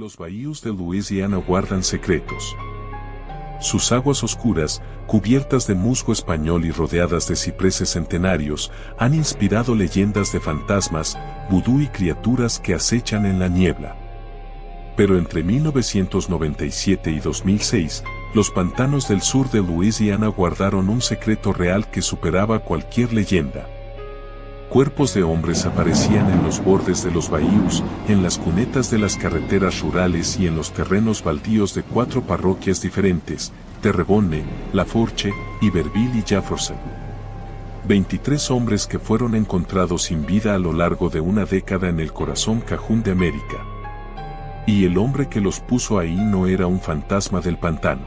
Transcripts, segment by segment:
Los bayous de Luisiana guardan secretos. Sus aguas oscuras, cubiertas de musgo español y rodeadas de cipreses centenarios, han inspirado leyendas de fantasmas, vudú y criaturas que acechan en la niebla. Pero entre 1997 y 2006, los pantanos del sur de Luisiana guardaron un secreto real que superaba cualquier leyenda. Cuerpos de hombres aparecían en los bordes de los bayous, en las cunetas de las carreteras rurales y en los terrenos baldíos de 4 parroquias diferentes: Terrebonne, Lafourche, Iberville y Jefferson. 23 hombres que fueron encontrados sin vida a lo largo de una década en el corazón cajún de América. Y el hombre que los puso ahí no era un fantasma del pantano.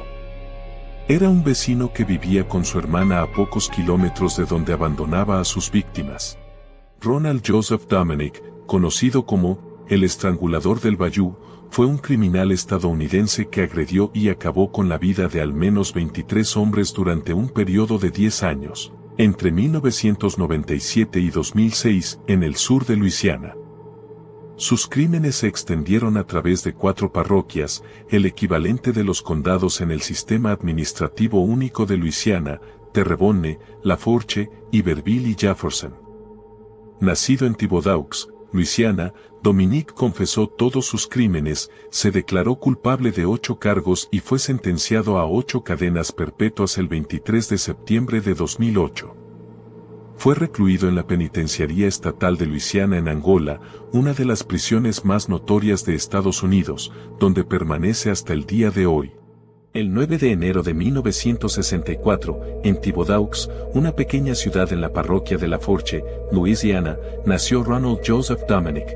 Era un vecino que vivía con su hermana a pocos kilómetros de donde abandonaba a sus víctimas. Ronald Joseph Dominick, conocido como el estrangulador del Bayou, fue un criminal estadounidense que agredió y acabó con la vida de al menos 23 hombres durante un periodo de 10 años, entre 1997 y 2006, en el sur de Luisiana. Sus crímenes se extendieron a través de 4 parroquias, el equivalente de los condados en el sistema administrativo único de Luisiana: Terrebonne, Lafourche, Iberville y Jefferson. Nacido en Thibodaux, Luisiana, Dominick confesó todos sus crímenes, se declaró culpable de 8 cargos y fue sentenciado a 8 cadenas perpetuas el 23 de septiembre de 2008. Fue recluido en la Penitenciaría Estatal de Luisiana en Angola, una de las prisiones más notorias de Estados Unidos, donde permanece hasta el día de hoy. El 9 de enero de 1964, en Thibodaux, una pequeña ciudad en la parroquia de Lafourche, Luisiana, nació Ronald Joseph Dominick.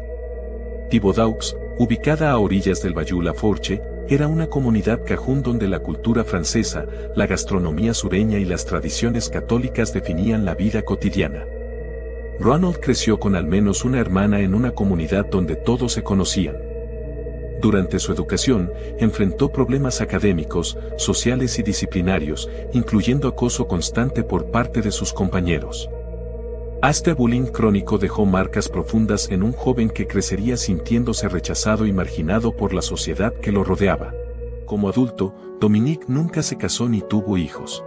Thibodaux, ubicada a orillas del Bayou Lafourche, era una comunidad cajún donde la cultura francesa, la gastronomía sureña y las tradiciones católicas definían la vida cotidiana. Ronald creció con al menos una hermana en una comunidad donde todos se conocían. Durante su educación, enfrentó problemas académicos, sociales y disciplinarios, incluyendo acoso constante por parte de sus compañeros. Este bullying crónico dejó marcas profundas en un joven que crecería sintiéndose rechazado y marginado por la sociedad que lo rodeaba. Como adulto, Dominick nunca se casó ni tuvo hijos.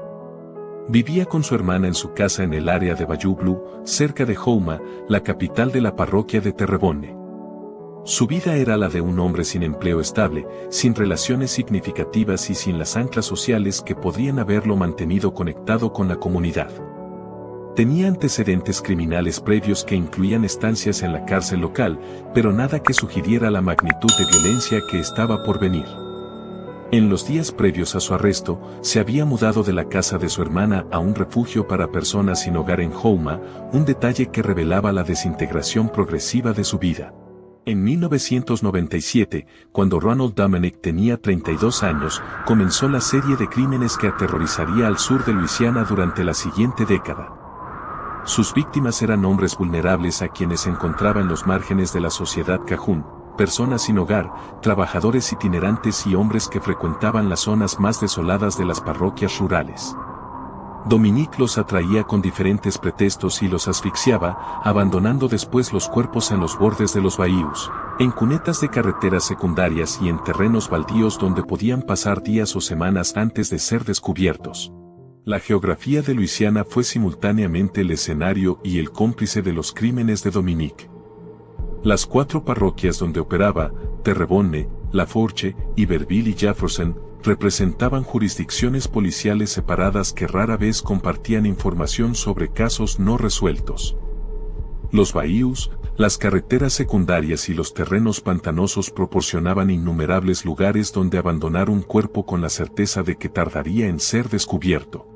Vivía con su hermana en su casa en el área de Bayou Blue, cerca de Houma, la capital de la parroquia de Terrebonne. Su vida era la de un hombre sin empleo estable, sin relaciones significativas y sin las anclas sociales que podrían haberlo mantenido conectado con la comunidad. Tenía antecedentes criminales previos que incluían estancias en la cárcel local, pero nada que sugiriera la magnitud de violencia que estaba por venir. En los días previos a su arresto, se había mudado de la casa de su hermana a un refugio para personas sin hogar en Houma, un detalle que revelaba la desintegración progresiva de su vida. En 1997, cuando Ronald Dominick tenía 32 años, comenzó la serie de crímenes que aterrorizaría al sur de Luisiana durante la siguiente década. Sus víctimas eran hombres vulnerables a quienes encontraba en los márgenes de la sociedad cajún, personas sin hogar, trabajadores itinerantes y hombres que frecuentaban las zonas más desoladas de las parroquias rurales. Dominick los atraía con diferentes pretextos y los asfixiaba, abandonando después los cuerpos en los bordes de los bayous, en cunetas de carreteras secundarias y en terrenos baldíos donde podían pasar días o semanas antes de ser descubiertos. La geografía de Luisiana fue simultáneamente el escenario y el cómplice de los crímenes de Dominick. Las 4 parroquias donde operaba, Terrebonne, Lafourche, Iberville y Jefferson, representaban jurisdicciones policiales separadas que rara vez compartían información sobre casos no resueltos. Los bayous, las carreteras secundarias y los terrenos pantanosos proporcionaban innumerables lugares donde abandonar un cuerpo con la certeza de que tardaría en ser descubierto.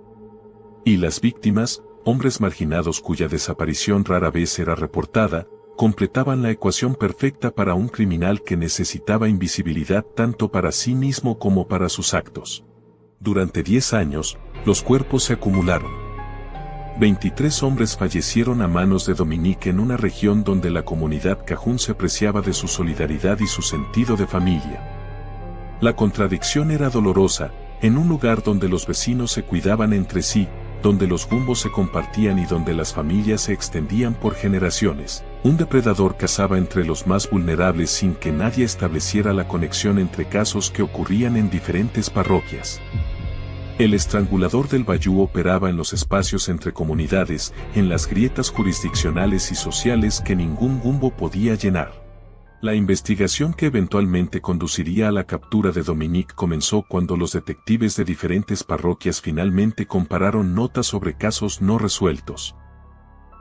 Y las víctimas, hombres marginados cuya desaparición rara vez era reportada, completaban la ecuación perfecta para un criminal que necesitaba invisibilidad tanto para sí mismo como para sus actos. Durante 10 años, los cuerpos se acumularon. 23 hombres fallecieron a manos de Dominick en una región donde la comunidad cajún se preciaba de su solidaridad y su sentido de familia. La contradicción era dolorosa, en un lugar donde los vecinos se cuidaban entre sí, donde los gumbos se compartían y donde las familias se extendían por generaciones. Un depredador cazaba entre los más vulnerables sin que nadie estableciera la conexión entre casos que ocurrían en diferentes parroquias. El estrangulador del Bayou operaba en los espacios entre comunidades, en las grietas jurisdiccionales y sociales que ningún gumbo podía llenar. La investigación que eventualmente conduciría a la captura de Dominique comenzó cuando los detectives de diferentes parroquias finalmente compararon notas sobre casos no resueltos.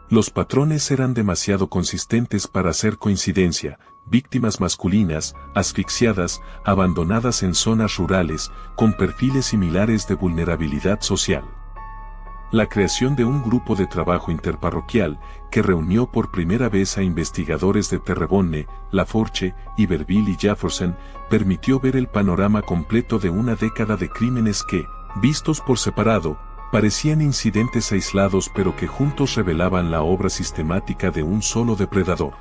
Los patrones eran demasiado consistentes para hacer coincidencia: víctimas masculinas, asfixiadas, abandonadas en zonas rurales, con perfiles similares de vulnerabilidad social. La creación de un grupo de trabajo interparroquial, que reunió por primera vez a investigadores de Terrebonne, Lafourche, Iberville y Jefferson, permitió ver el panorama completo de una década de crímenes que, vistos por separado, parecían incidentes aislados pero que juntos revelaban la obra sistemática de un solo depredador.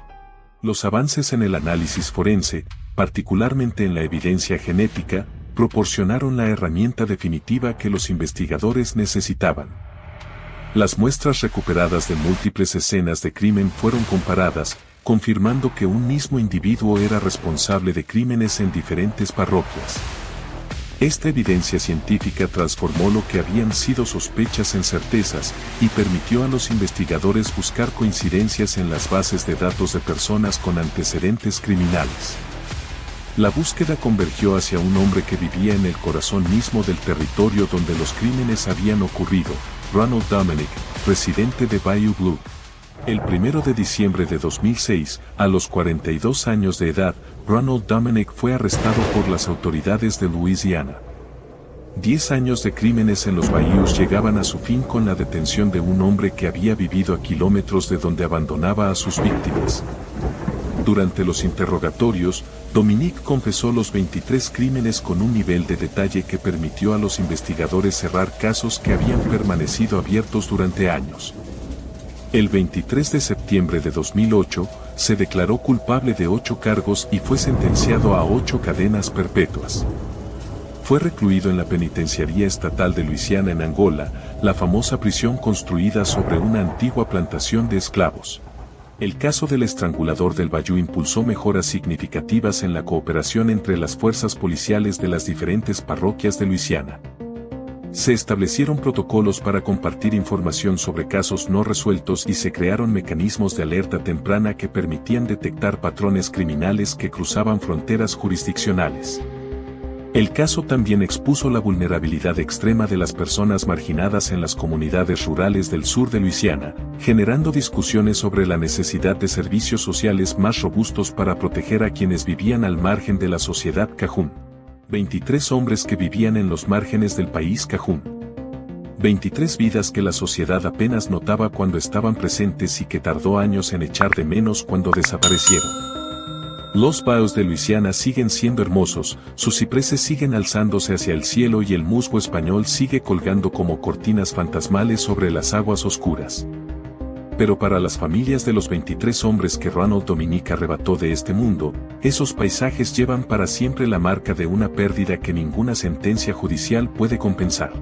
Los avances en el análisis forense, particularmente en la evidencia genética, proporcionaron la herramienta definitiva que los investigadores necesitaban. Las muestras recuperadas de múltiples escenas de crimen fueron comparadas, confirmando que un mismo individuo era responsable de crímenes en diferentes parroquias. Esta evidencia científica transformó lo que habían sido sospechas en certezas y permitió a los investigadores buscar coincidencias en las bases de datos de personas con antecedentes criminales. La búsqueda convergió hacia un hombre que vivía en el corazón mismo del territorio donde los crímenes habían ocurrido: Ronald Dominic, residente de Bayou Blue. El 1 de diciembre de 2006, a los 42 años de edad, Ronald Dominic fue arrestado por las autoridades de Luisiana. 10 años de crímenes en los bayous llegaban a su fin con la detención de un hombre que había vivido a kilómetros de donde abandonaba a sus víctimas. Durante los interrogatorios, Dominic confesó los 23 crímenes con un nivel de detalle que permitió a los investigadores cerrar casos que habían permanecido abiertos durante años. El 23 de septiembre de 2008, se declaró culpable de 8 cargos y fue sentenciado a 8 cadenas perpetuas. Fue recluido en la Penitenciaría Estatal de Luisiana en Angola, la famosa prisión construida sobre una antigua plantación de esclavos. El caso del estrangulador del Bayou impulsó mejoras significativas en la cooperación entre las fuerzas policiales de las diferentes parroquias de Luisiana. Se establecieron protocolos para compartir información sobre casos no resueltos y se crearon mecanismos de alerta temprana que permitían detectar patrones criminales que cruzaban fronteras jurisdiccionales. El caso también expuso la vulnerabilidad extrema de las personas marginadas en las comunidades rurales del sur de Luisiana, generando discusiones sobre la necesidad de servicios sociales más robustos para proteger a quienes vivían al margen de la sociedad cajún. 23 hombres que vivían en los márgenes del país cajún. 23 vidas que la sociedad apenas notaba cuando estaban presentes y que tardó años en echar de menos cuando desaparecieron. Los bayous de Luisiana siguen siendo hermosos, sus cipreses siguen alzándose hacia el cielo y el musgo español sigue colgando como cortinas fantasmales sobre las aguas oscuras. Pero para las familias de los 23 hombres que Ronald Dominic arrebató de este mundo, esos paisajes llevan para siempre la marca de una pérdida que ninguna sentencia judicial puede compensar.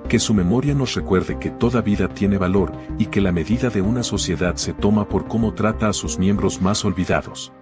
Que su memoria nos recuerde que toda vida tiene valor y que la medida de una sociedad se toma por cómo trata a sus miembros más olvidados.